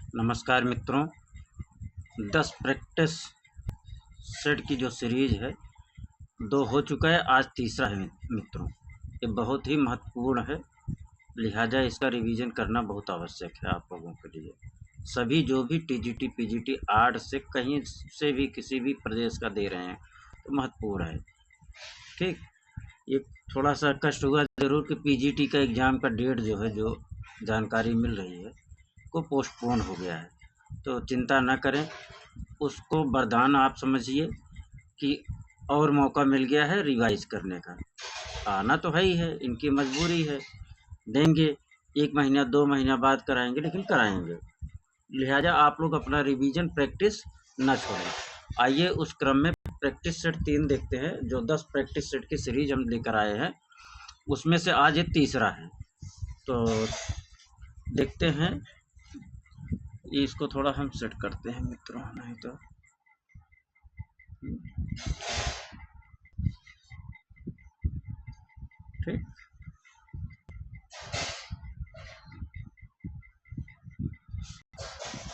नमस्कार मित्रों, 10 practice set की जो सीरीज है 2 हो चुका है, आज तीसरा है मित्रों। ये बहुत ही महत्वपूर्ण है, लिहाजा इसका रिवीजन करना बहुत आवश्यक है आप लोगों के लिए। सभी जो भी टीजीटी पीजीटी आर्ट से कहीं से भी किसी भी प्रदेश का दे रहे हैं तो महत्वपूर्ण है। ठीक, ये थोड़ा सा कष्ट हुआ ज़रूर कि पीजीटी का एग्ज़ाम का डेट जो है, जो जानकारी मिल रही है, को पोस्टपोन हो गया है। तो चिंता ना करें, उसको वरदान आप समझिए कि और मौका मिल गया है रिवाइज करने का। आना तो है ही है, इनकी मजबूरी है, देंगे 1 महीना 2 महीना बाद कराएंगे, लेकिन कराएंगे। लिहाजा आप लोग अपना रिवीजन प्रैक्टिस न छोड़ें। आइए उस क्रम में प्रैक्टिस सेट 3 देखते हैं। जो 10 प्रैक्टिस सेट की सीरीज हम लेकर आए हैं उसमें से आज ये तीसरा है। तो देखते हैं, इसको थोड़ा हम सेट करते हैं मित्रों, नहीं तो ठीक।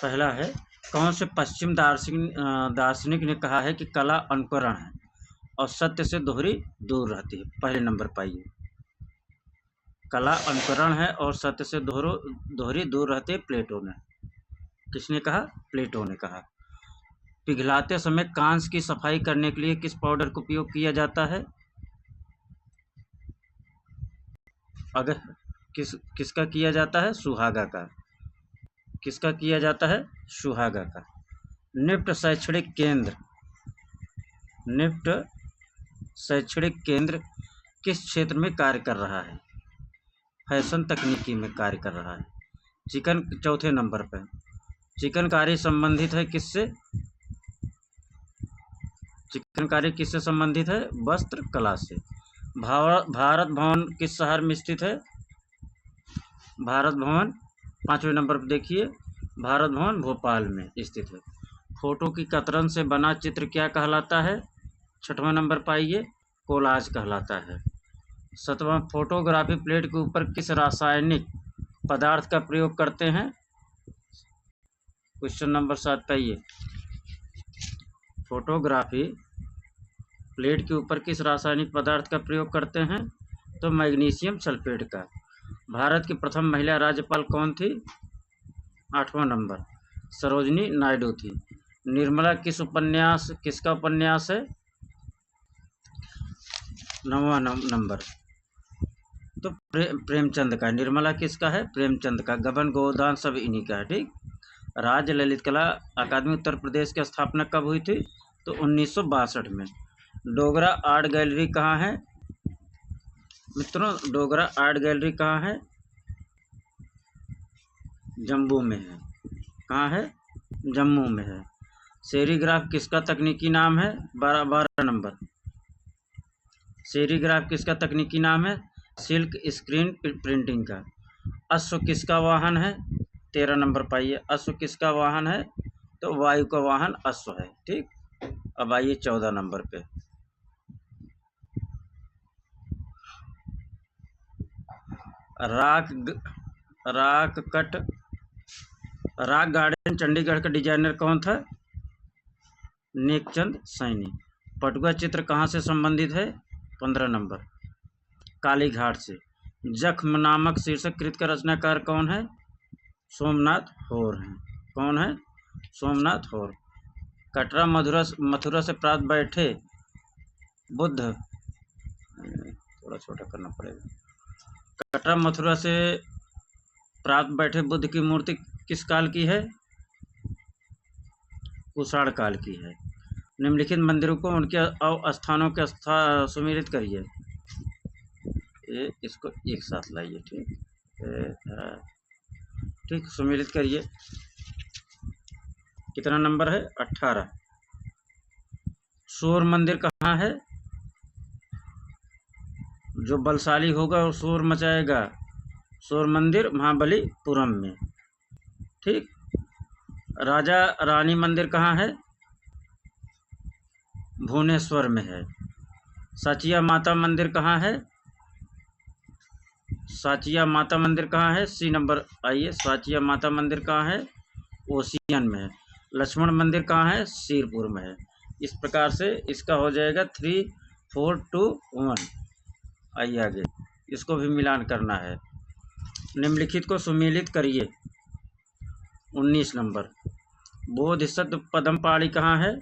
पहला है, कौन से पश्चिम दार्शनिक ने कहा है कि कला अनुकरण है और सत्य से दोहरी दूर रहती है। पहले नंबर पाइए, कला अनुकरण है और सत्य से दोहरी दूर रहती है। प्लेटो ने। किसने कहा? प्लेटो ने कहा। पिघलाते समय कांच की सफाई करने के लिए किस पाउडर का उपयोग किया जाता है? अगर किसका किया जाता है? सुहागा का। किसका किया जाता है? सुहागा का। निफ्ट शैक्षणिक केंद्र किस क्षेत्र में कार्य कर रहा है? फैशन तकनीकी में कार्य कर रहा है। चौथे नंबर पर चिकनकारी संबंधित है किससे? चिकनकारी किससे संबंधित है? वस्त्र कला से। भारत भवन किस शहर में स्थित है? भारत भवन 5वें नंबर पर देखिए, भारत भवन भोपाल में स्थित है। फोटो की कतरन से बना चित्र क्या कहलाता है? 6वां नंबर पाइए, कोलाज कहलाता है। 7वां, फोटोग्राफी प्लेट के ऊपर किस रासायनिक पदार्थ का प्रयोग करते हैं? क्वेश्चन नंबर 7 पाइए, फोटोग्राफी प्लेट के ऊपर किस रासायनिक पदार्थ का प्रयोग करते हैं? तो मैग्नीशियम सल्फेट का। भारत की प्रथम महिला राज्यपाल कौन थी? 8वां नंबर सरोजिनी नायडू थी। निर्मला किसका उपन्यास है? 9वां नंबर तो प्रेमचंद का। निर्मला किसका है? प्रेमचंद का। गबन गोदान सब इन्हीं का है। ठीक। राज्य ललित कला अकादमी उत्तर प्रदेश की स्थापना कब हुई थी? तो 1962 में। डोगरा आर्ट गैलरी कहाँ है मित्रों? डोगरा आर्ट गैलरी कहाँ है? जम्मू में है। कहाँ है? जम्मू में है। सेरीग्राफ किसका तकनीकी नाम है? 12 नंबर सेरीग्राफ किसका तकनीकी नाम है? सिल्क स्क्रीन प्रिंटिंग का। अश्व किसका वाहन है? 13 नंबर पाइए, अश्व किसका वाहन है? तो वायु का वाहन अश्व है। ठीक। अब आइए 14 नंबर पे, रॉक गार्डन चंडीगढ़ का डिजाइनर कौन था? नेकचंद सैनी। पटुआ चित्र कहाँ से संबंधित है? 15 नंबर काली घाट से। जख्म नामक शीर्षक कृत का रचनाकार कौन है? सोमनाथ होर हैं। कौन है? सोमनाथ होर। कटरा मथुरा से प्राप्त बैठे बुद्ध, थोड़ा छोटा करना पड़ेगा। कटरा मथुरा से प्राप्त बैठे बुद्ध की मूर्ति किस काल की है? कुषाण काल की है। निम्नलिखित मंदिरों को उनके स्थानों के सुमेलित करिए। इसको एक साथ लाइए। ठीक, सुमेलित करिए। कितना नंबर है? 18। सूर्य मंदिर कहाँ है? जो बलशाली होगा और शोर मचाएगा, सूर्य मंदिर महाबलीपुरम में। ठीक। राजा रानी मंदिर कहाँ है? भुवनेश्वर में है। साचिया माता मंदिर कहाँ है? साचिया माता मंदिर कहाँ है? सी नंबर आइए, साचिया माता मंदिर कहाँ है? ओशियन में है। लक्ष्मण मंदिर कहाँ है? सिरपुर में है। इस प्रकार से इसका हो जाएगा 3, 4, 2, 1। आइए आगे, इसको भी मिलान करना है। निम्नलिखित को सुमेलित करिए। 19 नंबर, बोधिसत्व पद्मपाणि कहाँ है?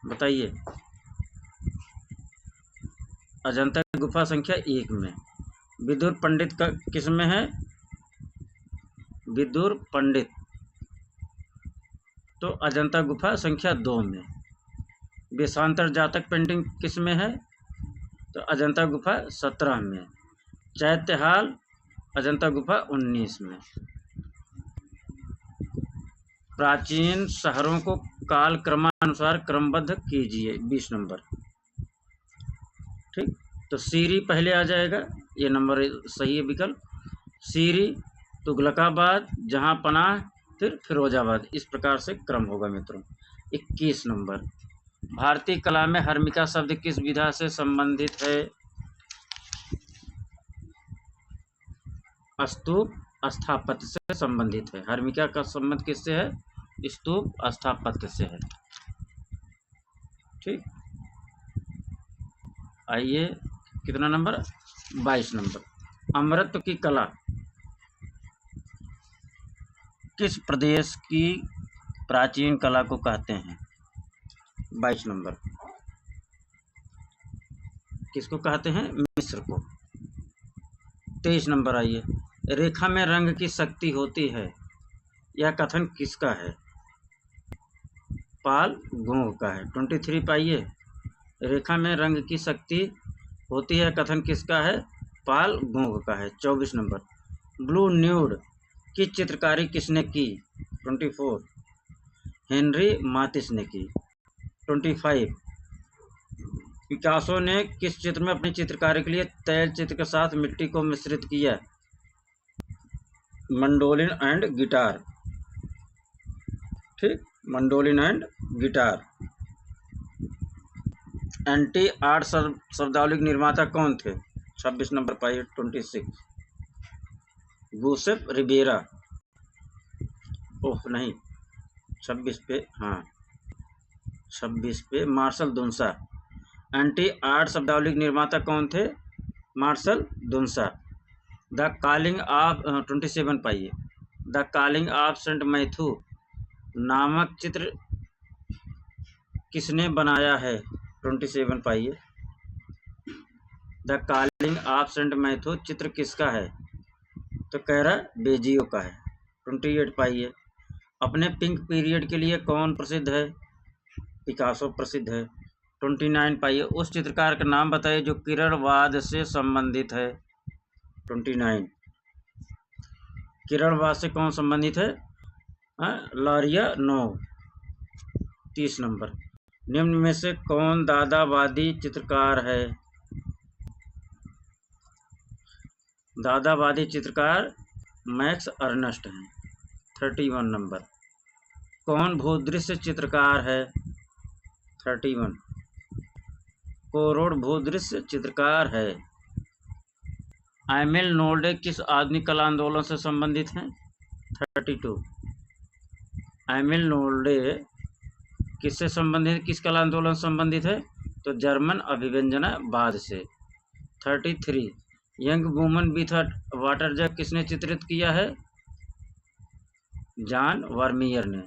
बताइए। अजंता गुफा संख्या 1 में। विदुर पंडित का किस में है? विदुर पंडित तो अजंता गुफा संख्या 2 में। वेशांतर जातक पेंटिंग किस में है? तो अजंता गुफा 17 में। चैत्यहाल अजंता गुफा 19 में। प्राचीन शहरों को काल क्रमानुसार क्रमबद्ध कीजिए। 20 नंबर। ठीक, तो सीरी पहले आ जाएगा, ये नंबर सही है विकल्प। सीरी, तुगलकाबाद, जहां पनाह, फिर फिरोजाबाद। इस प्रकार से क्रम होगा मित्रों। 21 नंबर, भारतीय कला में हर्मिका शब्द किस विधा से संबंधित है? स्तूप स्थापत्य से संबंधित है। हर्मिका का संबंध किससे है? स्तूप स्थापत्य से है। ठीक, आइए कितना नंबर? 22 नंबर, अमृत की कला किस प्रदेश की प्राचीन कला को कहते हैं? 22 नंबर, किसको कहते हैं? मिस्र को। 23 नंबर, आइए, रेखा में रंग की शक्ति होती है, यह कथन किसका है? पाल गोंग का है। 23 पाइए, रेखा में रंग की शक्ति होती है कथन किसका है? पाल गोंग का है। 24 नंबर, ब्लू न्यूड की चित्रकारी किसने की? 24, हेनरी मातिस ने की। 25, पिकासो ने किस चित्र में अपनी चित्रकारी के लिए तैल चित्र के साथ मिट्टी को मिश्रित किया? Mandolin and guitar. ठीक, mandolin and guitar. Anti art शब्दावली के निर्माता कौन थे? 26 नंबर पाइए। 26, गुसेप रिबेरा। ओह नहीं, 26 पे, हाँ 26 पे मार्शल दुन्सा। एंटी आर्ट शब्दावली के निर्माता कौन थे? मार्शल दुन्सा। द कॉलिंग ऑफ 27 पाइए, the calling of Saint Matthew नामक चित्र किसने बनाया है? 27 पाइए, the calling of Saint Matthew चित्र किसका है? तो कह रहा बेजियो का है। 28 पाइए, अपने पिंक पीरियड के लिए कौन प्रसिद्ध है? पिकासो प्रसिद्ध है। 29 पाइए, उस चित्रकार का नाम बताइए जो किरणवाद से संबंधित है। 29, किरणवाद से कौन संबंधित है? लारिया नो। 30 नंबर, निम्न में से कौन दादावादी चित्रकार है? दादावादी चित्रकार मैक्स अर्नस्ट हैं। 31 नंबर, कौन भूदृश्य चित्रकार है? 31, कोरोड भूदृश्य चित्रकार है। एमिल नोल्डे किस आधुनिक कला आंदोलन से संबंधित हैं? 32, एमिल नोल्डे किससे संबंधित, किस कला आंदोलन से संबंधित है? तो जर्मन अभिव्यंजनावाद से। 33, यंग वुमन विथ वाटर जग किसने चित्रित किया है? जॉन वर्मियर ने।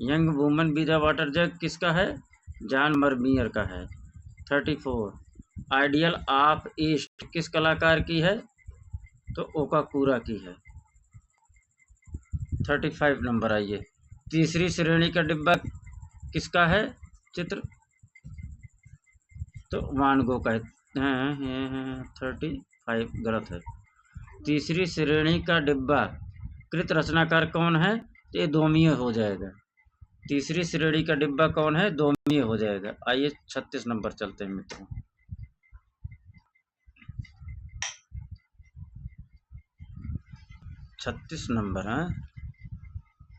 यंग वुमन विथ वाटर जग किसका है? जॉन वर्मियर का है। 34, आइडियल ऑफ ईस्ट किस कलाकार की है? तो ओकाकुरा की है। 35 नंबर, आइए, तीसरी श्रेणी का डिब्बा किसका है चित्र? तो वान गो का है। 35 गलत है। तीसरी श्रेणी का डिब्बा कृत रचनाकार कौन है? तो ये दोमीय हो जाएगा। तीसरी श्रेणी का डिब्बा कौन है? दोमीय हो जाएगा। आइए 36 नंबर चलते हैं मित्रों। 36 नंबर है,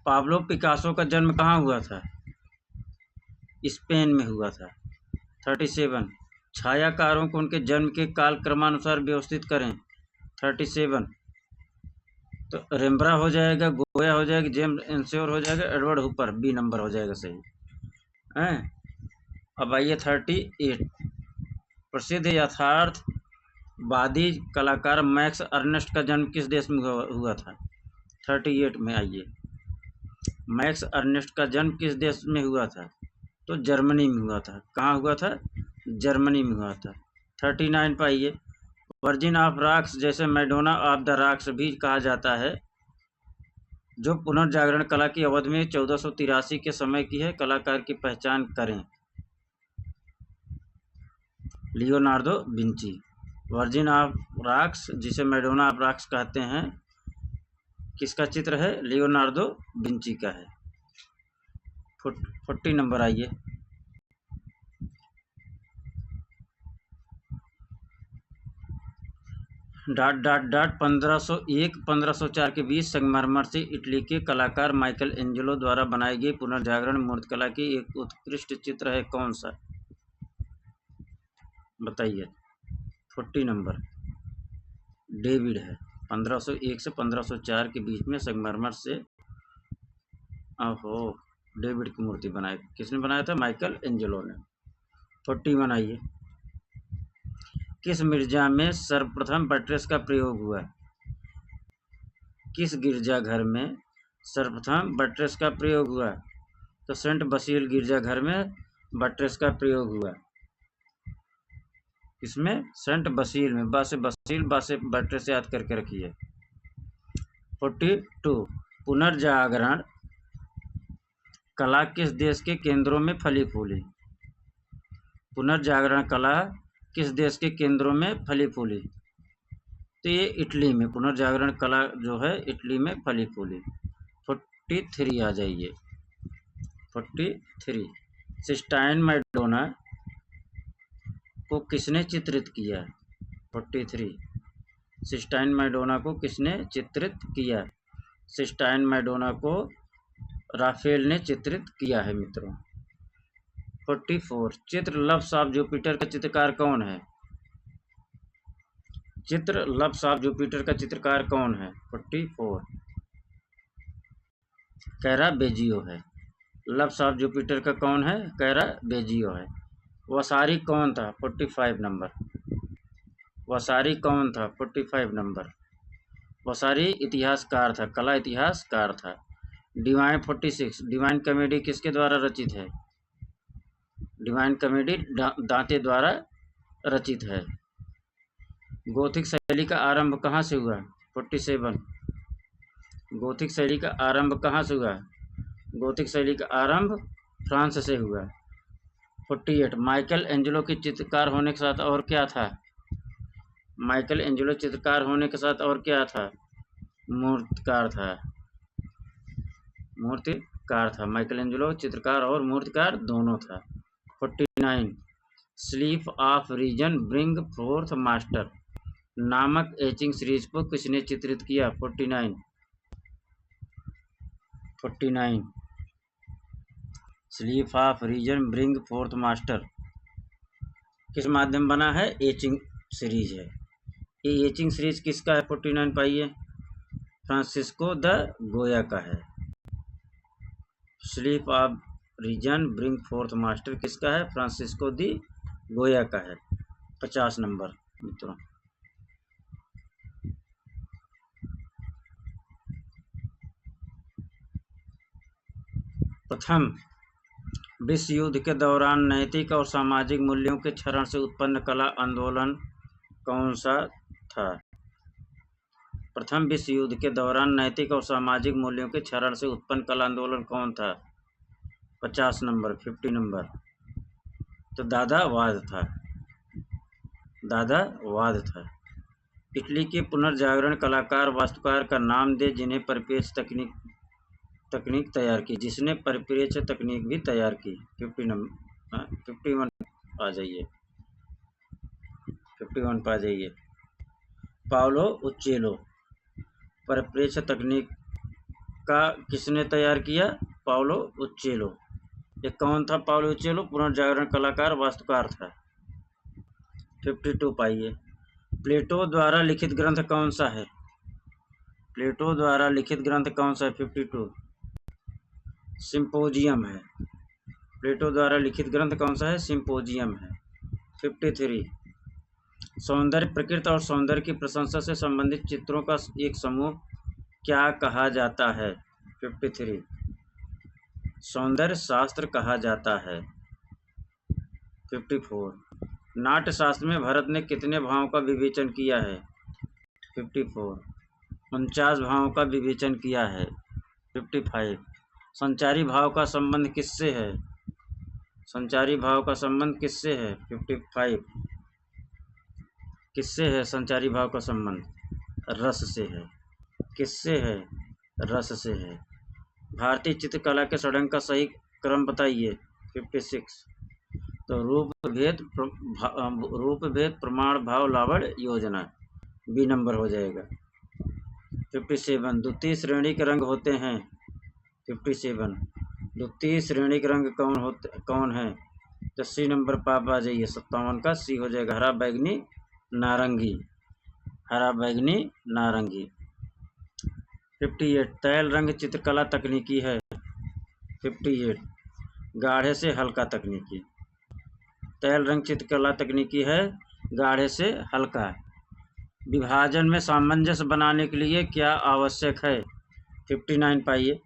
पाब्लो पिकासो का जन्म कहाँ हुआ था? स्पेन में हुआ था। 37, छायाकारों को उनके जन्म के काल क्रमानुसार व्यवस्थित करें। 37, तो रेम्ब्रा हो जाएगा, गोया हो जाएगा, जेम्स एंश्योर हो जाएगा, एडवर्ड हुपर बी नंबर हो जाएगा सही हैं। अब आइए 38, प्रसिद्ध यथार्थवादी कलाकार मैक्स अर्नेस्ट का जन्म किस देश में हुआ था? 38 में आइए, मैक्स अर्नेस्ट का जन्म किस देश में हुआ था? तो जर्मनी में हुआ था। कहाँ हुआ था? जर्मनी में हुआ था। 39 पर आइए, वर्जिन ऑफ रॉक्स जैसे मैडोना ऑफ द रॉक्स भी कहा जाता है, जो पुनर्जागरण कला की अवधि में 1483 के समय की है, कलाकार की पहचान करें। Leonardo Vinci. Virgin of rocks जिसे मैडोना ऑफ रॉक्स कहते हैं, किसका चित्र है? लियोनार्डो विंची का है। 40 नंबर आइए, डॉट डॉट डॉट 1501-1504 के बीच संगमरमर से इटली के कलाकार माइकल एंजेलो द्वारा बनाई गई पुनर्जागरण मूर्तिकला की एक उत्कृष्ट चित्र है, कौन सा? बताइए। 40 नंबर डेविड है। 1501 से 1504 के बीच में संगमरमर से डेविड की मूर्ति बनाई। किसने बनाया था? माइकल एंजेलो ने। 41 आइए, किस गिरजा में सर्वप्रथम बट्रेस का प्रयोग हुआ? किस गिरजाघर में सर्वप्रथम बट्रेस का प्रयोग हुआ? तो सेंट बसील गिरजाघर में बट्रेस का प्रयोग हुआ। इसमें सेंट बसील में, बासे बसील बासे बट्रेस याद करके रखिए। 42, पुनर्जागरण कला किस देश के केंद्रों में फली फूली? पुनर्जागरण कला किस देश के केंद्रों में फली फूली? तो ये इटली में पुनर्जागरण कला जो है इटली में फली फूली। 43 आ जाइए, 43, सिस्टाइन मैडोना को किसने चित्रित किया? 43, सिस्टाइन मैडोना को किसने चित्रित किया? सिस्टाइन मैडोना को राफेल ने चित्रित किया है मित्रों। 44, चित्र लव्स ऑफ जुपिटर का चित्रकार कौन है? चित्र लव्स ऑफ जुपिटर का चित्रकार कौन है? 44, कैराबेजियो है। लव्स ऑफ जुपिटर का कौन है? कैराबेजियो है। वसारी कौन था? 45 नंबर, वसारी कौन था? 45 नंबर, वसारी इतिहासकार था, कला इतिहासकार था। डिवाइन 46, डिवाइन कॉमेडी किसके द्वारा रचित है? डिवाइन कॉमेडी दांते द्वारा रचित है। गोथिक शैली का आरंभ कहाँ से हुआ? 47, गोथिक शैली का आरंभ कहाँ से हुआ? गोथिक शैली का आरंभ फ्रांस से हुआ। 48, माइकल एंजेलो के चित्रकार होने के साथ और क्या था? माइकल एंजेलो चित्रकार होने के साथ और क्या था? मूर्तिकार था, मूर्तिकार था। माइकल एंजेलो चित्रकार और मूर्तिकार दोनों था। 49, sleep of reason bring forth master नामक एचिंग सीरीज को किसने चित्रित किया? 49, sleep of reason bring forth master किस माध्यम बना है? एचिंग सीरीज है। ये एचिंग सीरीज किसका है? 49 पाइए, फ्रांसिस्को द गोया का है। Sleep of reason bring forth master किसका है? फ्रांसिस्को दी गोया का है। 50 नंबर मित्रों, प्रथम विश्व युद्ध के दौरान नैतिक और सामाजिक मूल्यों के क्षरण से उत्पन्न कला आंदोलन कौन सा था? प्रथम विश्व युद्ध के दौरान नैतिक और सामाजिक मूल्यों के क्षरण से उत्पन्न कला आंदोलन कौन था? 50 नंबर, 50 नंबर, तो दादावाद था, दादावाद था। इटली के पुनर्जागरण कलाकार वास्तुकार का नाम दे जिन्हें परिप्रेक्ष्य तकनीक तैयार की, जिसने परिप्रेक्ष्य तकनीक भी तैयार की। 51 आ जाइए, 51 पर आ जाइए। पाओलो उच्चेलो परिप्रेक्ष्य तकनीक का किसने तैयार किया? पाओलो उच्चेलो। ये कौन था? पाओलो उच्चेलो पुनर्जागरण कलाकार वास्तुकार था। 52 पाइए, प्लेटो द्वारा लिखित ग्रंथ कौन सा है? प्लेटो द्वारा लिखित ग्रंथ कौन सा है? 52 सिंपोजियम है। प्लेटो द्वारा लिखित ग्रंथ कौन सा है? सिंपोजियम है। 53 सौंदर्य प्रकृति और सौंदर्य की प्रशंसा से संबंधित चित्रों का एक समूह क्या कहा जाता है? 53 सौंदर्य शास्त्र कहा जाता है। 54 नाट्य शास्त्र में भरत ने कितने भावों का विवेचन किया है? 54 49 भावों का विवेचन किया है। 55 संचारी भाव का संबंध किससे है? संचारी भाव का संबंध किससे है? 55 किससे है संचारी भाव का संबंध? रस से है। किससे है? रस से है। भारतीय चित्रकला के षडंग का सही क्रम बताइए। 56 तो रूप भेद प्रमाण भाव लावण्य योजना, बी नंबर हो जाएगा। 57 द्वितीय श्रेणी के रंग होते हैं। 57 द्वितीय श्रेणी के रंग कौन है? तो सी नंबर पाप आ जाइए। 57 का सी हो जाएगा, हरा बैगनी नारंगी। हरा बैगनी नारंगी। 58 तैल रंग चित्रकला तकनीकी है। 58 गाढ़े से हल्का तकनीकी। तैल रंग चित्रकला तकनीकी है, गाढ़े से हल्का। विभाजन में सामंजस्य बनाने के लिए क्या आवश्यक है? 59 पाइए।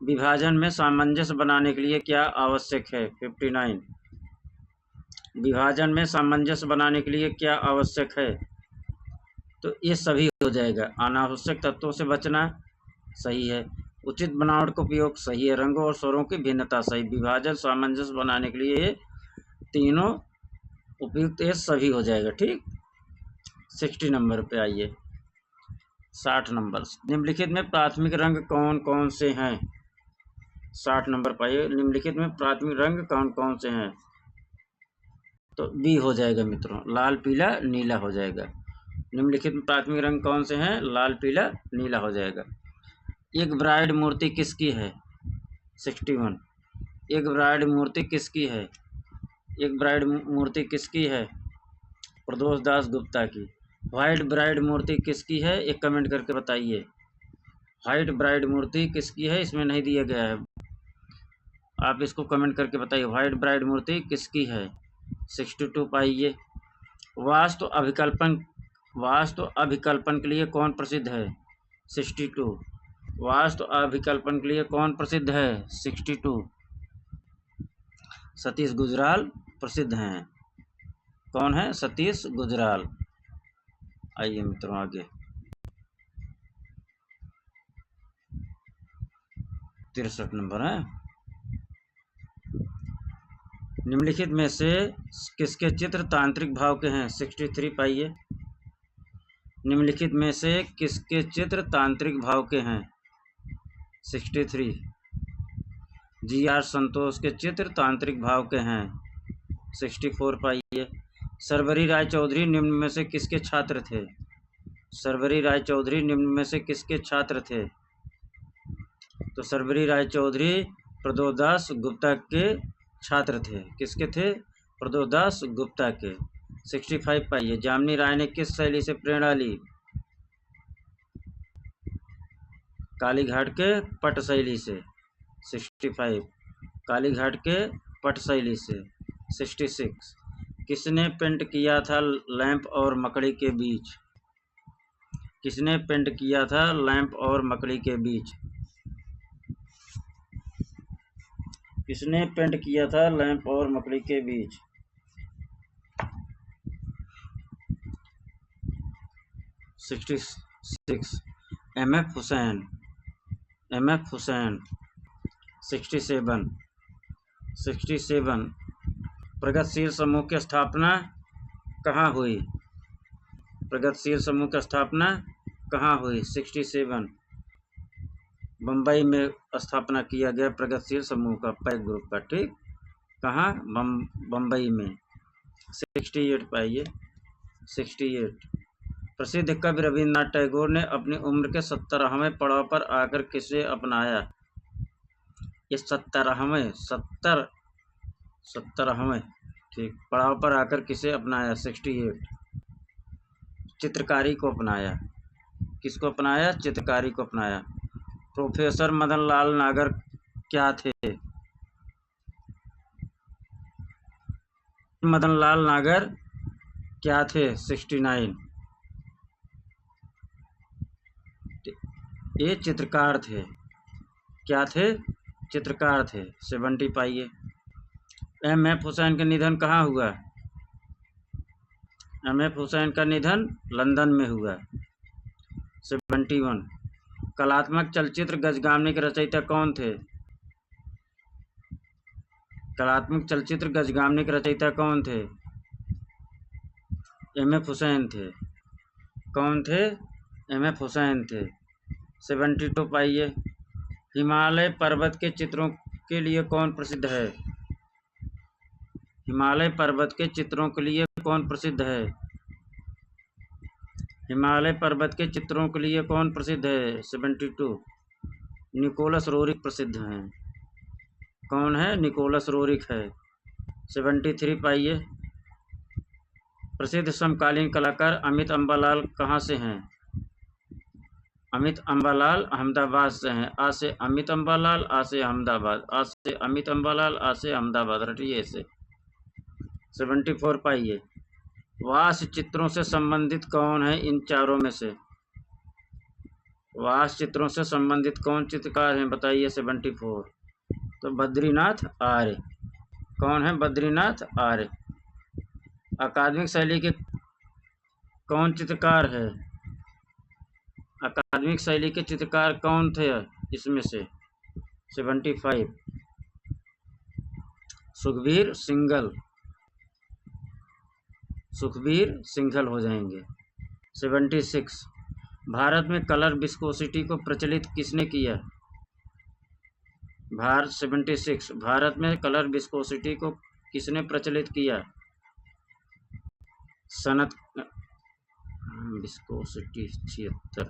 विभाजन में सामंजस्य बनाने के लिए क्या आवश्यक है? 59 विभाजन में सामंजस्य बनाने के लिए क्या आवश्यक है? तो ये सभी हो जाएगा। अनावश्यक तत्वों से बचना सही है। उचित बनावट का उपयोग सही है। रंगों और स्वरों की भिन्नता सही। विभाजन सामंजस्य बनाने के लिए ये तीनों उपयुक्त, ये सभी हो जाएगा। ठीक। 60 नंबर पे आइए। 60 नंबर निम्नलिखित में प्राथमिक रंग कौन कौन से हैं? 60 नंबर पाइए। निम्नलिखित में प्राथमिक रंग कौन कौन से हैं? तो बी हो जाएगा मित्रों, लाल पीला नीला हो जाएगा। निम्नलिखित में प्राथमिक रंग कौन से हैं? लाल पीला नीला हो जाएगा। एक ब्राइड मूर्ति किसकी है? 61 एक ब्राइड मूर्ति किसकी है? एक ब्राइड मूर्ति किसकी है? प्रदोष दास गुप्ता की। व्हाइट ब्राइड मूर्ति किसकी है? एक कमेंट करके बताइए। व्हाइट ब्राइड मूर्ति किसकी है? इसमें नहीं दिया गया है, आप इसको कमेंट करके बताइए। व्हाइट ब्राइड मूर्ति किसकी है? 62 पाइए। वास्तु अभिकल्पन के लिए कौन प्रसिद्ध है? 62 वास्तु अभिकल्पन के लिए कौन प्रसिद्ध है? 62 सतीश गुजराल प्रसिद्ध हैं। कौन है? सतीश गुजराल। आइए मित्रों आगे। 63 नंबर है। निम्नलिखित में से किसके चित्र तांत्रिक भाव के हैं? 63 पाइए। निम्नलिखित में से किसके चित्र तांत्रिक भाव के हैं? 63 जी.आर. संतोष के चित्र तांत्रिक भाव के हैं। 64 पाइए। सर्वरी राय चौधरी निम्न में से किसके छात्र थे? सर्वरी राय चौधरी निम्न में से किसके छात्र थे? तो सर्वरी राय चौधरी प्रदोष दास गुप्ता के छात्र थे। किसके थे? प्रदोष दास गुप्ता के। 65 पाइए। जामिनी राय ने किस शैली से प्रेरणा ली? कालीघाट के पट शैली से। 65 कालीघाट के पट शैली से। 66 किसने पेंट किया था लैंप और मकड़ी के बीच? किसने पेंट किया था लैंप और मकड़ी के बीच? किसने पेंट किया था लैंप और मकड़ी के बीच? 66 एम.एफ. हुसैन। एम.एफ. हुसैन। 67 प्रगतिशील समूह की स्थापना कहाँ हुई? प्रगतिशील समूह की स्थापना कहाँ हुई? 67 बम्बई में स्थापना किया गया प्रगतिशील समूह का, पैक ग्रुप का। ठीक। कहाँ? बम्बई में। 68 पाइए। 68 प्रसिद्ध कवि रविन्द्रनाथ टैगोर ने अपनी उम्र के 70वें पड़ाव पर आकर किसे अपनाया? ये 70वें ठीक पड़ाव पर आकर किसे अपनाया? 68 चित्रकारी को अपनाया। किसको अपनाया? चित्रकारी को अपनाया। प्रोफेसर मदन लाल नागर क्या थे? मदन लाल नागर क्या थे? 69। ये चित्रकार थे। क्या थे? चित्रकार थे। 70 पाइए। M.F. हुसैन का निधन कहाँ हुआ? M.F. हुसैन का निधन लंदन में हुआ। 71। कलात्मक चलचित्र गजगामनी के रचयिता कौन थे? कलात्मक चलचित्र गजगामनी के रचयिता कौन थे? M.F. हुसैन थे। कौन थे? M.F. हुसैन थे। 72 पाइए। हिमालय पर्वत के चित्रों के लिए कौन प्रसिद्ध है? हिमालय पर्वत के चित्रों के लिए कौन प्रसिद्ध है? हिमालय पर्वत के चित्रों के लिए कौन प्रसिद्ध है? 72। निकोलस रोरिक प्रसिद्ध हैं। कौन है? निकोलस रोरिक है। 73 पाइए। प्रसिद्ध समकालीन कलाकार अमित अम्बालाल कहाँ से हैं? अमित अम्बालाल अहमदाबाद से हैं। आ से अमित अम्बालाल, आ से अहमदाबाद, आ से अमित अम्बालाल, आ से अहमदाबाद, रटिए से। 74 पाइए। वास चित्रों से संबंधित कौन है इन चारों में से? वास चित्रों से संबंधित कौन चित्रकार हैं बताइए? 74। तो बद्रीनाथ आर्य। कौन है? बद्रीनाथ आर्य। अकादमिक शैली के कौन चित्रकार है? अकादमिक शैली के चित्रकार कौन थे इसमें से? 75। सुखबीर सिंघल। सुखबीर सिंघल हो जाएंगे। 76। भारत में कलर विस्कोसिटी को प्रचलित किसने किया? 76। भारत में कलर विस्कोसिटी को किसने प्रचलित किया? सनत विस्कोसिटी 76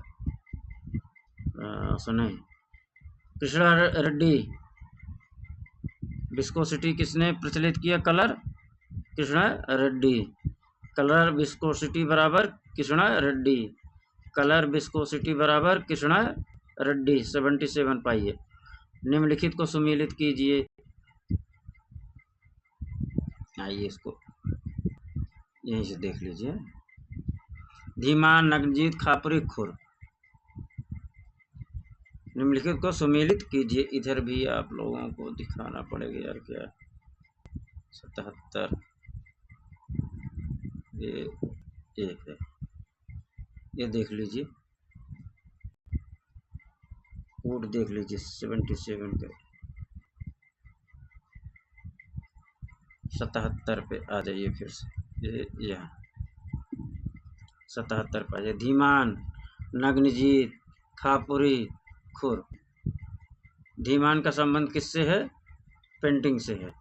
सुने। कृष्णा रेड्डी। विस्कोसिटी किसने प्रचलित किया? Colour Krishna Reddy. Colour viscosity बराबर कृष्णा रेड्डी। कलर विस्कोसिटी बराबर कृष्णा रेड्डी। 77 पाइए। निम्नलिखित को सुमेलित कीजिए। आइए इसको यहीं से देख लीजिए। धीमान, नगजीत, खापरी, खुर। निम्नलिखित को सुमेलित कीजिए। इधर भी आप लोगों को दिखाना पड़ेगा यार क्या। 77 ये एक है, ये देख लीजिए। कोड देख लीजिए 77 का। 77 पे आ जाइए फिर से। ये यहाँ 77 पे आ जाइए। धीमान, नग्नजीत, खापुरी, खुर। धीमान का संबंध किससे है? पेंटिंग से है।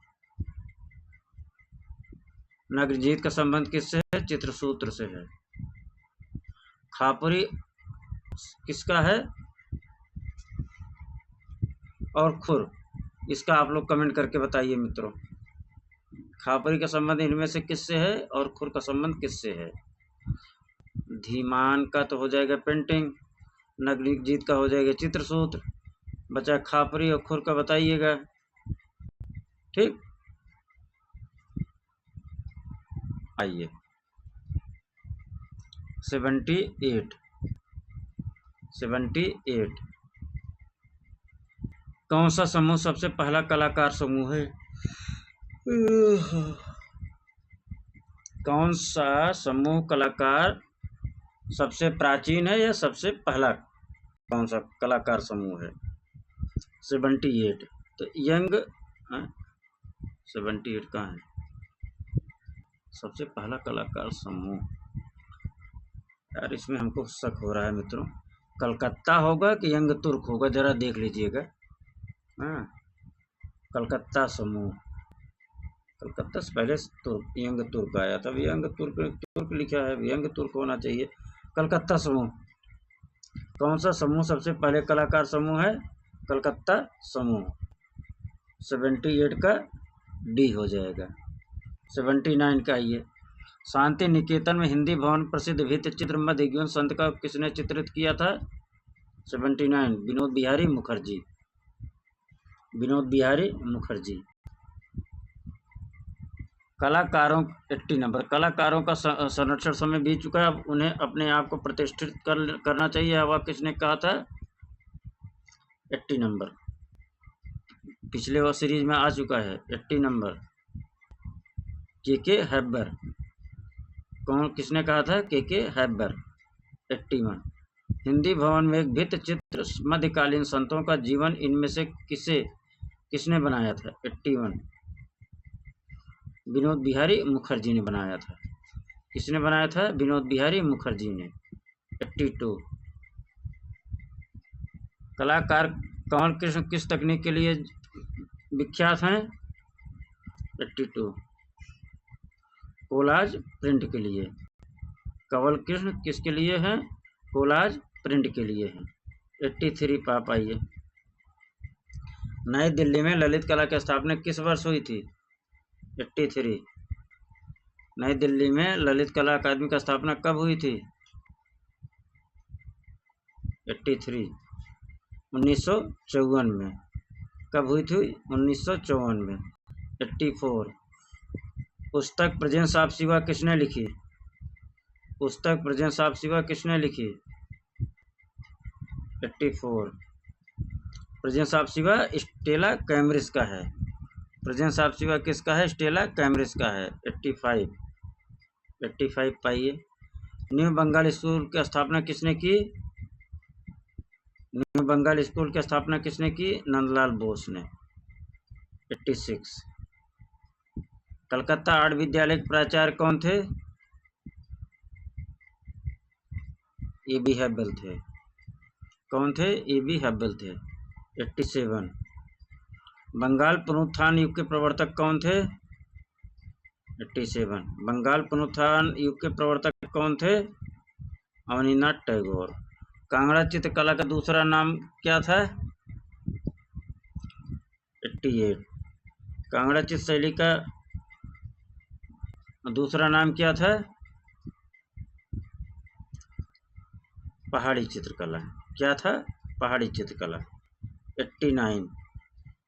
नग्नजीत का संबंध किससे है? चित्रसूत्र से है। खापुरी किसका है? और खुर इसका आप लोग कमेंट करके बताइए मित्रों। खापरी का संबंध इनमें से किससे है और खुर का संबंध किससे है? धीमान का तो हो जाएगा पेंटिंग, नगजीत का हो जाएगा चित्रसूत्र, बचा खापरी और खुर का बताइएगा। ठीक, आइए 78 कौन सा समूह सबसे पहला कलाकार समूह है? कौन सा समूह कलाकार सबसे प्राचीन है या सबसे पहला कौन सा कलाकार समूह है? 78। तो यंग 78 कहाँ है? सबसे पहला कलाकार समूह यार, इसमें हमको शक हो रहा है मित्रों। कलकत्ता होगा कि यंग तुर्क होगा, जरा देख लीजिएगा। हाँ, कलकत्ता समूह। कलकत्ता से पहले यंग तुर्क आया था। यंग तुर्क लिखा है, यंग तुर्क होना चाहिए। कलकत्ता समूह। कौन सा समूह सबसे पहले कलाकार समूह है? कलकत्ता समूह। 78 का डी हो जाएगा। 79 का आइए। शांति निकेतन में हिंदी भवन प्रसिद्ध भित्ति चित्र मध्य युगीन संत का किसने चित्रित किया था? 79 विनोद बिहारी मुखर्जी। विनोद बिहारी मुखर्जी। कलाकारों 80 नंबर। कलाकारों का संरक्षण समय बीत चुका है, अब उन्हें अपने आप को प्रतिष्ठित करना चाहिए, अब किसने कहा था? 80 नंबर। पिछले वो सीरीज में आ चुका है 80 नंबर। के हैबर। कौन किसने कहा था? के हैबर। 81। हिंदी भवन में एक भित्ति चित्र मध्यकालीन संतों का जीवन इनमें से किसने बनाया था? 81 विनोद बिहारी मुखर्जी ने बनाया था। किसने बनाया था? विनोद बिहारी मुखर्जी ने। 82 कलाकार कंवल कृष्ण किस तकनीक के लिए विख्यात हैं? 82 कोलाज प्रिंट के लिए। कंवल कृष्ण किसके लिए हैं? कोलाज प्रिंट के लिए हैं। 83 पाप आइए। नई दिल्ली में ललित कला की स्थापना किस वर्ष हुई थी? 83 नई दिल्ली में ललित कला अकादमी की स्थापना कब हुई थी? 83 1954 में। कब हुई थी? 1954 में। 84 पुस्तक प्रेजेंस ऑफ शिवा किसने लिखी? पुस्तक प्रेजेंस ऑफ शिवा किसने लिखी? 84 presence of Shiva Stella Cambridge का है। प्रेजेंस ऑफ शिवा किसका है? स्टेला कैम्ब्रिज का है। 85 पाइए। न्यू बंगाल स्कूल की स्थापना किसने की? न्यू बंगाल स्कूल की स्थापना किसने की? नंदलाल बोस ने। 86 कलकत्ता आर्ट विद्यालय के प्राचार्य कौन थे? ए.बी. हैबल थे। कौन थे? ए.बी. हैबल थे। 87 बंगाल पुनरुत्थान युग के प्रवर्तक कौन थे? 87 बंगाल पुनरुत्थान युग के प्रवर्तक कौन थे? अवनीनाथ टैगोर। कांगड़ा चित्रकला का दूसरा नाम क्या था? 88 कांगड़ा चित्र शैली का दूसरा नाम क्या था? पहाड़ी चित्रकला। क्या था? पहाड़ी चित्रकला। 89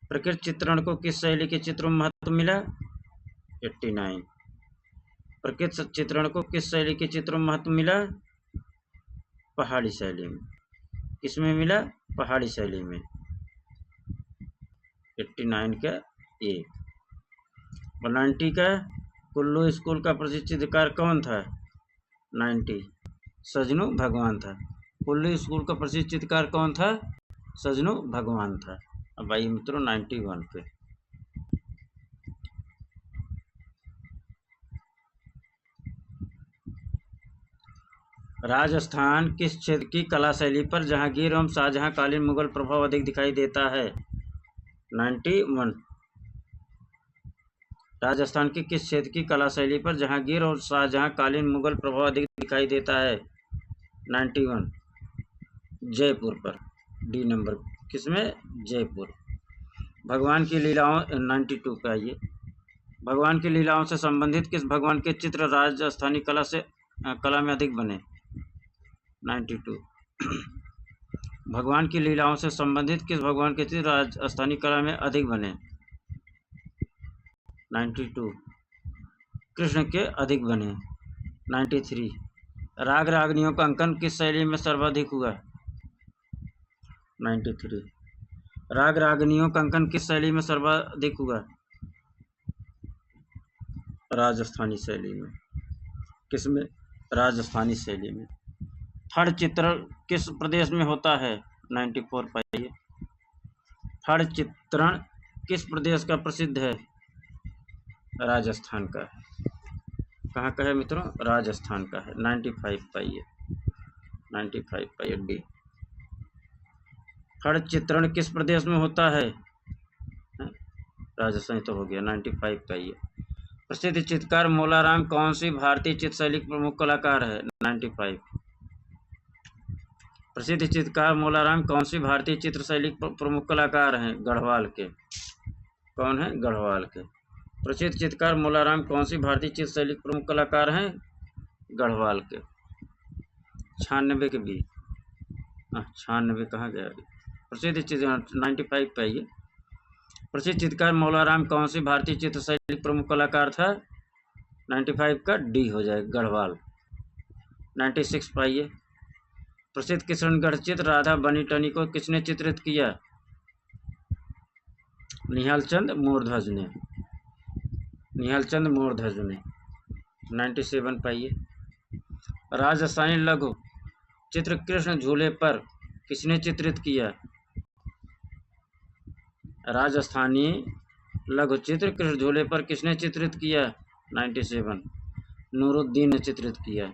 प्रकृति चित्रण को किस शैली के चित्रों में महत्व मिला? 89 प्रकृति चित्रण को किस शैली के चित्रों में महत्व मिला? पहाड़ी शैली में। किसमें मिला? पहाड़ी शैली में। 89 का ए। और 90 का कुल्लू स्कूल का प्रसिद्ध चित्रकार कौन था? 90 सजनू भगवान था। कुल्लू स्कूल का प्रसिद्ध चित्रकार कौन था? सजनू भगवान था। अब आइए मित्रों 91 पे। राजस्थान किस क्षेत्र की कला शैली पर जहांगीर एवं शाहजहांकालीन मुगल प्रभाव अधिक दिखाई देता है? 91 राजस्थान के किस क्षेत्र की कला शैली पर जहांगीर और शाहजहांकालीन मुगल प्रभाव अधिक दिखाई देता है? 91 जयपुर पर। D number. किसमें? जयपुर। भगवान की लीलाओं 92 पे आइए। भगवान की लीलाओं से संबंधित किस भगवान के चित्र राजस्थानी कला में अधिक बने? 92 भगवान की लीलाओं से संबंधित किस भगवान के चित्र राजस्थानी कला में अधिक बने? 92 कृष्ण के अधिक बने। 93 राग रागनियों का अंकन किस शैली में सर्वाधिक हुआ? 93 राग रागनियों का अंकन किस शैली में सर्वाधिक हुआ? राजस्थानी शैली में। किसमें? राजस्थानी शैली में। फड़ चित्रण किस प्रदेश में होता है? 94 पाइए। फड़ चित्रण किस प्रदेश का प्रसिद्ध है? राजस्थान का है। कहाँ का है मित्रों? राजस्थान का है। 95 पाइए। 95 पाइए डी। फड़ चित्रण किस प्रदेश में होता है? राजस्थान तो हो गया। 95 पाइए। प्रसिद्ध चित्रकार मोलाराम कौन सी भारतीय चित्र शैली के प्रमुख कलाकार है? 95 प्रसिद्ध चित्रकार मोलाराम कौन सी भारतीय चित्र शैली के प्रमुख कलाकार हैं? गढ़वाल के। कौन है? गढ़वाल के। प्रसिद्ध चित्रकार मौलाराम कौन सी भारतीय चित्र शैली के प्रमुख कलाकार हैं? गढ़वाल के। 96 के भी 96 कहाँ गया? प्रसिद्ध चित्र 95 पे ये। प्रसिद्ध चित्रकार मौलाराम कौन सी भारतीय चित्र शैली के प्रमुख कलाकार था? 95 का डी हो जाएगा, गढ़वाल। 96 पाइए। प्रसिद्ध किशनगढ़ चित्र राधा बनी टनी को किसने चित्रित किया? निहालचंद मोरध्वज ने। निहालचंद मोरध्वज ने। 97 पाइए। राजस्थानी लघु चित्र कृष्ण झूले पर किसने चित्रित किया? राजस्थानी लघु चित्र कृष्ण झूले पर किसने चित्रित किया? 97 नूरुद्दीन ने चित्रित किया।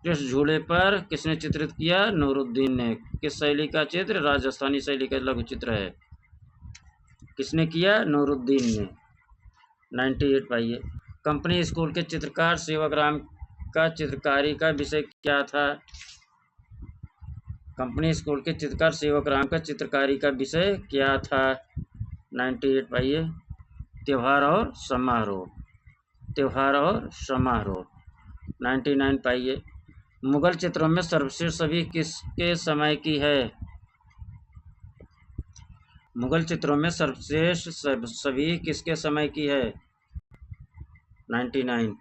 कृष्ण झूले पर किसने चित्रित किया? नूरुद्दीन ने। किस शैली का चित्र? राजस्थानी शैली का लघु चित्र है। किसने किया? नूरुद्दीन ने। 98 पाइए। कंपनी स्कूल के चित्रकार सेवाग्राम का चित्रकारी का विषय क्या था? कंपनी स्कूल के चित्रकार सेवाग्राम का चित्रकारी का विषय क्या था? 98 पाइए। त्योहार और समारोह। त्योहार और समारोह। 99 पाइए। मुगल चित्रों में सर्वश्रेष्ठ छवि किसके समय की है? मुगल चित्रों में सर्वश्रेष्ठ छवि किसके समय की है? 99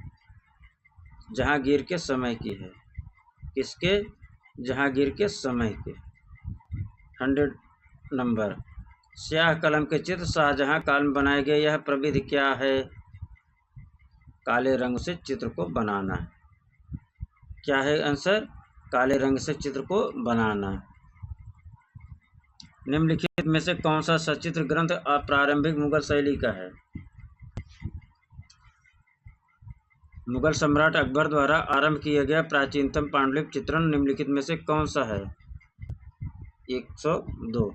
जहांगीर के समय की है। किसके? जहांगीर के समय के। 100 नंबर। स्याह कलम के चित्र शाहजहां काल में बनाए गए, यह प्रविधि क्या है? काले रंग से चित्र को बनाना। क्या है आंसर? काले रंग से चित्र को बनाना। निम्नलिखित में से कौन सा सचित्र ग्रंथ प्रारंभिक मुगल शैली का है? मुगल सम्राट अकबर द्वारा आरंभ किया गया प्राचीनतम पांडुलिपि चित्रण निम्नलिखित में से कौन सा है? 102।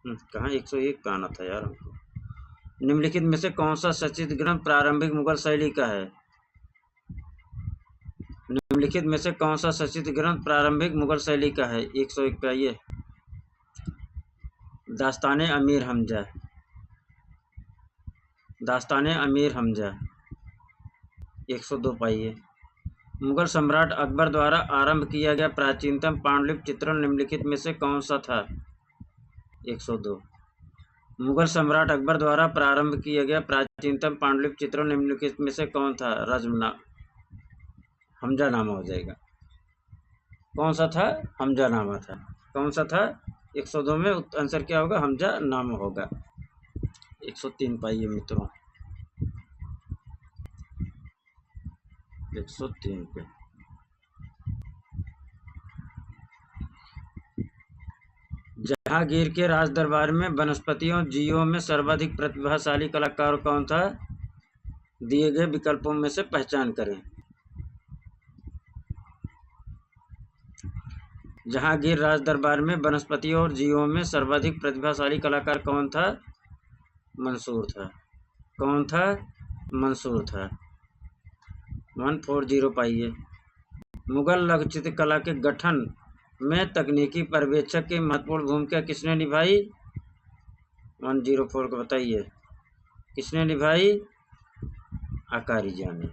कहाँ 101 का आना था यार हमको। निम्नलिखित में से कौन सा सचित्र ग्रंथ प्रारंभिक मुगल शैली का है? निम्नलिखित में से कौन सा सचित्र ग्रंथ प्रारंभिक मुगल शैली का है? 101 का ये दास्ताने अमीर हमजा। दास्ताने अमीर हमजा। 102 पाइए। मुगल सम्राट अकबर द्वारा आरंभ किया गया प्राचीनतम पांडुलिपि चित्रण निम्नलिखित में से कौन सा था? 102। मुगल सम्राट अकबर द्वारा प्रारंभ किया गया प्राचीनतम पांडुलिपि चित्रण निम्नलिखित में से कौन था? हमजानामा हो जाएगा। कौन सा था? हमजानामा था। कौन सा था? 102 में आंसर क्या होगा? हमजानामा होगा। 103 पाइए मित्रों। 103 पे जहांगीर के राज दरबार में वनस्पतियों जीवों में सर्वाधिक प्रतिभाशाली कलाकार कौन था? दिए गए विकल्पों में से पहचान करें। जहांगीर राज दरबार में वनस्पतियों और जीवों में सर्वाधिक प्रतिभाशाली कलाकार कौन था? मंसूर था। कौन था? मंसूर था। 140 पाइए। मुगल लघु चित्रकला के गठन में तकनीकी पर्यवेक्षक की महत्वपूर्ण भूमिका किसने निभाई? 104 को बताइए। किसने निभाई? आकारीजा ने।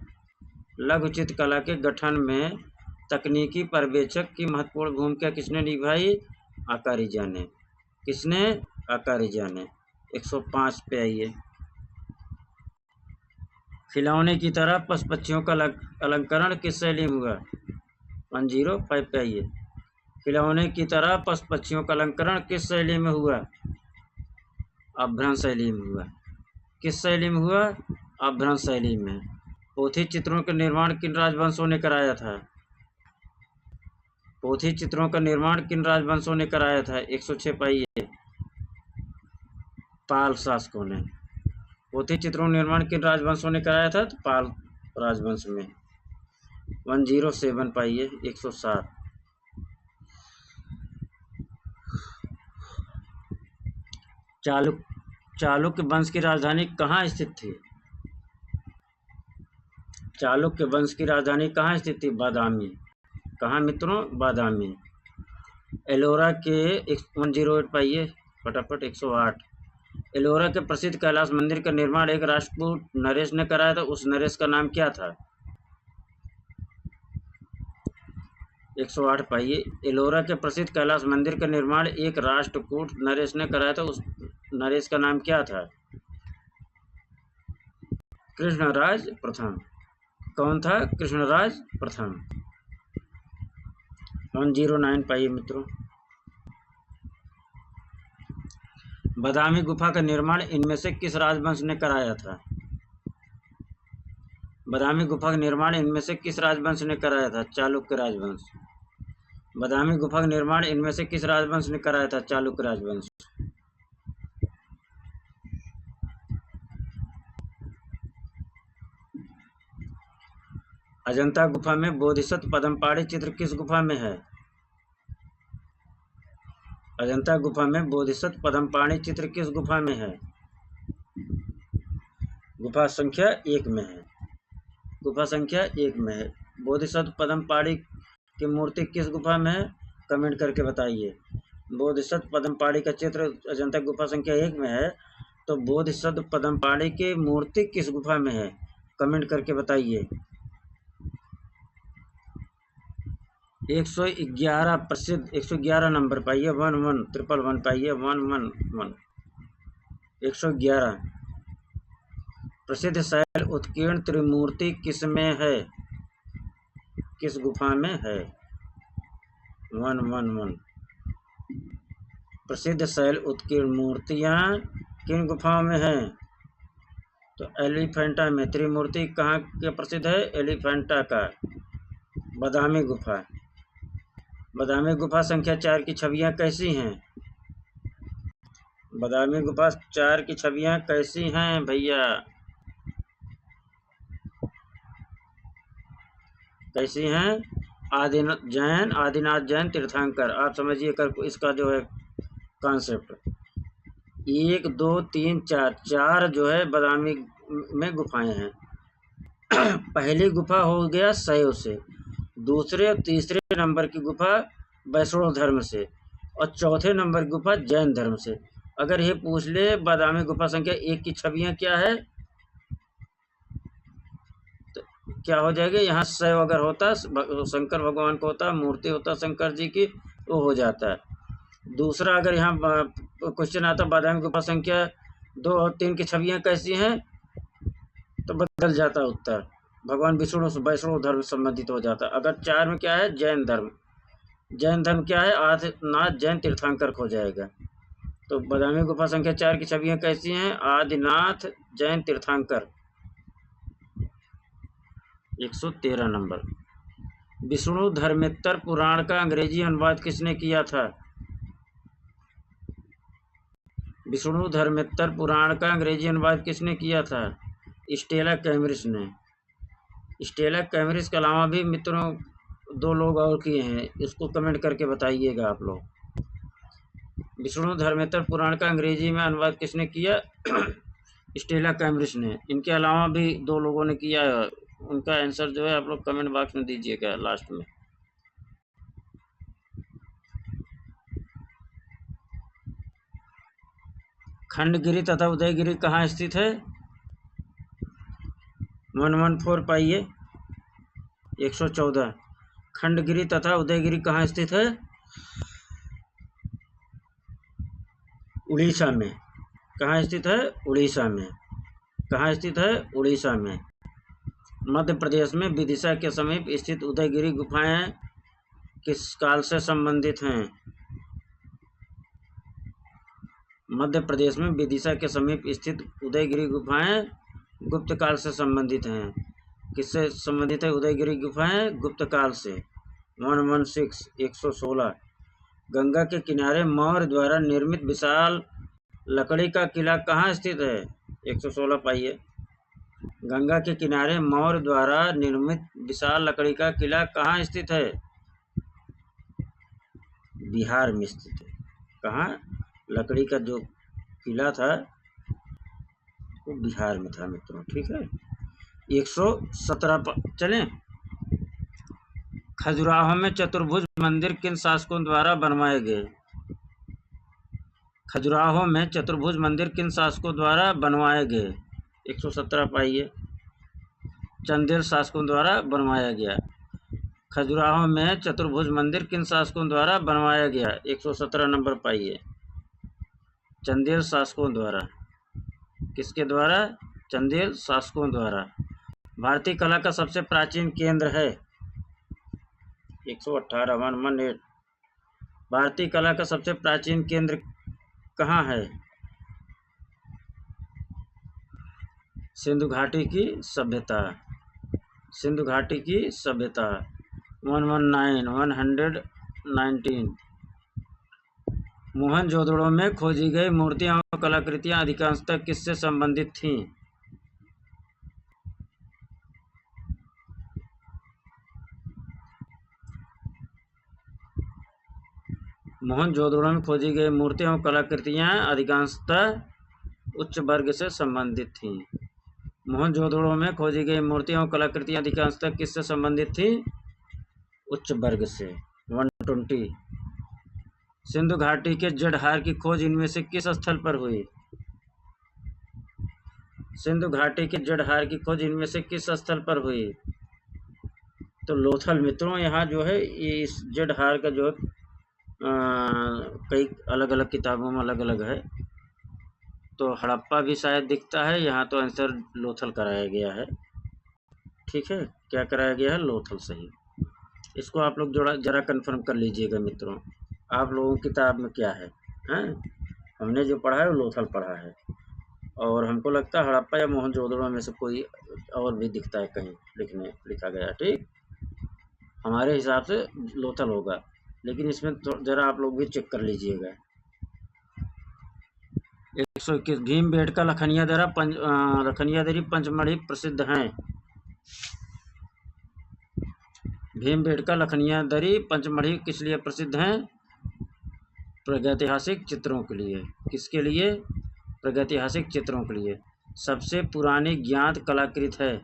लघु चित्रकला के गठन में तकनीकी पर्यवेक्षक की महत्वपूर्ण भूमिका किसने निभाई? आकारीजा ने। किसने? आकारीजा ने। 105 पे आइए। खिलौने की तरह पशु पक्षियों का अलंकरण किस शैली में हुआ? 105 पे आइए। खिलौने की तरह पशु पक्षियों का अलंकरण किस शैली में हुआ? अपभ्रंश शैली में हुआ। किस शैली में हुआ? अपभ्रंश शैली में। पोथी चित्रों का निर्माण किन राजवंशों ने कराया था? पोथी चित्रों का निर्माण किन राजवंशों ने कराया था? 106 पाइए। पाल शासकों ने। पोथी चित्रों का निर्माण किन राजवंशों ने कराया था? तो पाल राजवंश में। 107 पाइए। 107 चालुक्य वंश की राजधानी कहाँ स्थित थी? चालुक्य वंश की राजधानी कहाँ स्थित थी? बादामी। कहाँ मित्रों? बादामी। एलोरा के 108 पाइए फटाफट। 108 एलोरा के प्रसिद्ध कैलाश मंदिर का निर्माण एक राष्ट्रकूट नरेश ने कराया था, उस नरेश का नाम क्या था? 108 पाइए। एलोरा के प्रसिद्ध कैलाश मंदिर का निर्माण एक राष्ट्रकूट नरेश ने कराया था, उस नरेश का नाम क्या था? कृष्णराज प्रथम। कौन था? कृष्णराज प्रथम। 109 पाइए मित्रों। बादामी गुफा का निर्माण इनमें से किस राजवंश ने कराया था? बादामी गुफा का निर्माण इनमें से किस राजवंश ने कराया था? चालुक्य राजवंश। बादामी गुफा का निर्माण इनमें से किस राजवंश ने कराया था? चालुक्य राजवंश। अजंता गुफा में बोधिसत्व पद्मपाणि चित्र किस गुफा में है? अजंता गुफा में बोधिसत्व पद्मपाणि चित्र किस गुफा में है? गुफा संख्या 1 में है। गुफा संख्या 1 में है। बोधिसत्व पद्मपाणि की मूर्ति किस गुफा में है? कमेंट करके बताइए। बोधिसत्व पद्मपाणि का चित्र अजंता गुफा संख्या 1 में है, तो बोधिसत्व पद्मपाणि की मूर्ति किस गुफा में है? कमेंट करके बताइए। 111 प्रसिद्ध 111 नंबर पाइए। 11 पाइए। 111 111 प्रसिद्ध शैल उत्कीर्ण त्रिमूर्ति किस में है? किस गुफा में है? 111 प्रसिद्ध शैल उत्कीर्ण मूर्तियां किन गुफाओं में हैं? तो एलिफेंटा में। त्रिमूर्ति कहाँ के प्रसिद्ध है? एलिफेंटा का। बादामी गुफा। बादामी गुफा संख्या 4 की छवियां कैसी हैं? बादामी गुफा 4 की छवियां कैसी हैं भैया? कैसी हैं? आदिनाथ जैन तीर्थंकर। आप समझिए कर इसका जो है कॉन्सेप्ट। 1 2 3 4 जो है बादामी में गुफाएं हैं। पहली गुफा हो गया शैव से, दूसरे और तीसरे नंबर की गुफा वैष्णव धर्म से, और चौथे नंबर की गुफा जैन धर्म से। अगर ये पूछ ले बादामी गुफा संख्या 1 की छवियां क्या है, तो क्या हो जाएगा? यहाँ शैव अगर होता, शंकर भगवान को होता, मूर्ति होता शंकर जी की, तो हो जाता है। दूसरा अगर यहाँ क्वेश्चन आता बादामी गुफा संख्या 2 और 3 की छवियां कैसी हैं, तो बदल जाता उत्तर। भगवान विष्णु वैष्णव धर्म संबंधित हो जाता। अगर 4 में क्या है? जैन धर्म। जैन धर्म क्या है? आदिनाथ जैन तीर्थंकर हो जाएगा। तो बादामी गुफा संख्या 4 की छवियां कैसी हैं? आदिनाथ जैन तीर्थंकर। 113 नंबर। विष्णु धर्मेत्तर पुराण का अंग्रेजी अनुवाद किसने किया था? विष्णु धर्मेत्तर पुराण का अंग्रेजी अनुवाद किसने किया था? स्टेला कैमरिस ने। स्टेला कैमरिस के अलावा भी मित्रों 2 लोग और किए हैं, इसको कमेंट करके बताइएगा आप लोग। विष्णु धर्मेत्तर पुराण का अंग्रेजी में अनुवाद किसने किया? स्टेला कैमरिस ने। इनके अलावा भी 2 लोगों ने किया है, उनका आंसर जो है आप लोग कमेंट बॉक्स में दीजिएगा लास्ट में। खंडगिरी तथा उदयगिरी कहाँ स्थित है? 114 पाइए। 114 खंडगिरी तथा उदयगिरी कहाँ स्थित है? उड़ीसा में। कहाँ स्थित है? उड़ीसा में। कहाँ स्थित है? उड़ीसा में। मध्य प्रदेश में विदिशा के समीप स्थित उदयगिरी गुफाएं किस काल से संबंधित हैं? मध्य प्रदेश में विदिशा के समीप स्थित उदयगिरी गुफाएं गुप्त काल से संबंधित हैं। किससे संबंधित है उदयगिरी गुफाएं? गुप्त काल से। 116 गंगा के किनारे मौर्य द्वारा निर्मित विशाल लकड़ी का किला कहाँ स्थित है? 116 पाइए। गंगा के किनारे मौर्य द्वारा निर्मित विशाल लकड़ी का किला कहाँ स्थित है? बिहार में स्थित है। कहाँ? लकड़ी का जो किला था वो बिहार में था मित्रों, ठीक है। 117 चलें। खजुराहो में चतुर्भुज मंदिर किन शासकों द्वारा बनवाए गए? खजुराहो में चतुर्भुज मंदिर किन शासकों द्वारा बनवाए गए? 117 पाइए। चंदेल शासकों द्वारा बनवाया गया। खजुराहो में चतुर्भुज मंदिर किन शासकों द्वारा बनवाया गया? 117 नंबर पाइए। चंदेल शासकों द्वारा। किसके द्वारा? चंदेल शासकों द्वारा। भारतीय कला का सबसे प्राचीन केंद्र है? 118 118। भारतीय कला का सबसे प्राचीन केंद्र कहाँ है? सिंधु घाटी की सभ्यता। सिंधु घाटी की सभ्यता। 119 मोहनजोदड़ो में खोजी गई मूर्तियां और कलाकृतियां अधिकांशतः किससे संबंधित थीं? मोहनजोदड़ो में खोजी गई मूर्तियां और कलाकृतियां अधिकांशतः उच्च वर्ग से संबंधित थीं। मोहनजोदड़ो में खोजी गई मूर्तियां और कलाकृतियां अधिकांशतः किससे संबंधित थीं? उच्च वर्ग से। 120। सिंधु घाटी के जड़हार की खोज इनमें से किस स्थल पर हुई? सिंधु घाटी के जड़हार की खोज इनमें से किस स्थल पर हुई? तो लोथल मित्रों। यहाँ जो है इस जड़हार का जो कई अलग अलग किताबों में अलग अलग है, तो हड़प्पा भी शायद दिखता है, यहाँ तो आंसर लोथल कराया गया है। ठीक है, क्या कराया गया है? लोथल सही। इसको आप लोग जरा कंफर्म कर लीजिएगा मित्रों, आप लोगों की किताब में क्या है, हैं? हमने जो पढ़ा है वो लोथल पढ़ा है, और हमको लगता है हड़प्पा या मोहनजोदड़ो में से कोई और भी दिखता है कहीं लिखा गया। ठीक, हमारे हिसाब से लोथल होगा, लेकिन इसमें जरा आप लोग भी चेक कर लीजिएगा। 121 भीमबेटका लखनिया दरी पंचमढ़ी प्रसिद्ध हैं। भीमबेटका लखनिया दरी पंचमढ़ी किस लिए प्रसिद्ध हैं? प्रागैतिहासिक चित्रों के लिए। किसके लिए? प्रागैतिहासिक चित्रों के लिए। सबसे पुरानी ज्ञात कलाकृत है।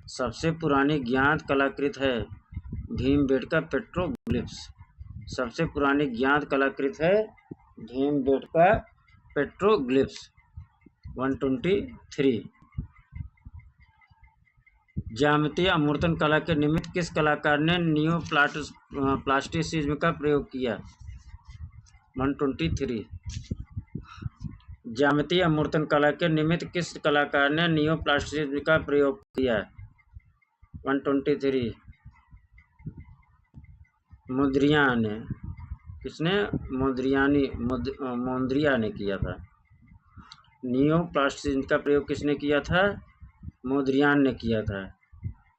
सबसे पुरानी ज्ञात कलाकृत है भीमबेटका पेट्रोग्लिफ्स। सबसे पुरानी ज्ञात कलाकृत है भीमबेटका पेट्रोग्लिफ्स। 123। ज्यामितीय अमूर्तन कला के निमित्त किस कलाकार ने नियोप्लास्टिसिज्म का प्रयोग किया? 123। ज्यामितीय अमूर्तन कला के निमित्त किस कलाकार ने नियोप्लास्टिसिज्म का प्रयोग किया? 123। मोद्रिया ने। किसने? मोद्रिया ने किया था। नियोप्लास्टिसिज्म का प्रयोग किसने किया था? मोद्रियान ने किया था।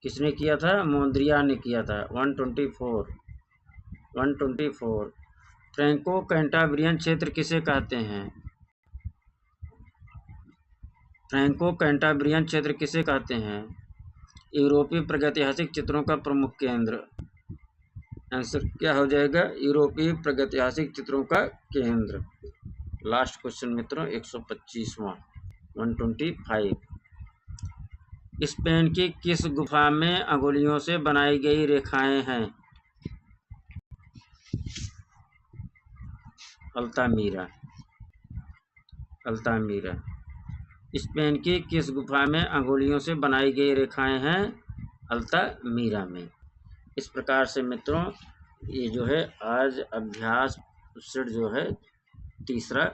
किसने किया था? मोद्रियान ने किया था। 124। फ्रैंको कैंटाब्रियन क्षेत्र किसे कहते हैं? फ्रैंको कैंटाब्रियन क्षेत्र किसे कहते हैं? यूरोपीय प्रागैतिहासिक चित्रों का प्रमुख केंद्र। आंसर क्या हो जाएगा? यूरोपीय प्रागैतिहासिक चित्रों का केंद्र। लास्ट क्वेश्चन मित्रों, 125वां। 125। स्पेन की किस गुफा में अंगुलियों से बनाई गई रेखाएं हैं? अल्तामीरा। स्पेन की किस गुफा में अंगुलियों से बनाई गई रेखाएं हैं? अल्तामीरा में। इस प्रकार से मित्रों ये जो है आज अभ्यास सेट जो है तीसरा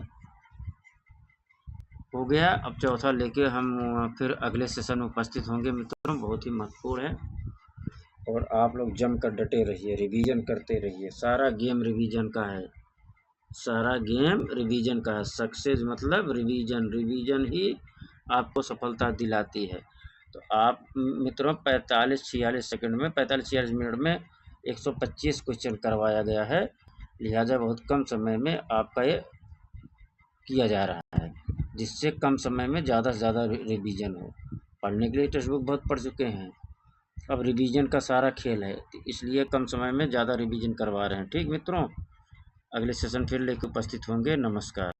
हो गया। अब चौथा लेके हम फिर अगले सेशन में उपस्थित होंगे मित्रों। बहुत ही महत्वपूर्ण है, और आप लोग जमकर डटे रहिए, रिवीजन करते रहिए। सारा गेम रिवीजन का है। सारा गेम रिवीजन का है। सक्सेस मतलब रिवीजन ही आपको सफलता दिलाती है। तो आप मित्रों 45-46 मिनट में 125 क्वेश्चन करवाया गया है, लिहाजा बहुत कम समय में आपका ये किया जा रहा है, जिससे कम समय में ज़्यादा से ज़्यादा रिवीजन हो। पढ़ने के लिए टेक्स्ट बुक बहुत पढ़ चुके हैं, अब रिवीजन का सारा खेल है, तो इसलिए कम समय में ज़्यादा रिवीजन करवा रहे हैं। ठीक मित्रों, अगले सेशन फिर लेकर उपस्थित होंगे। नमस्कार।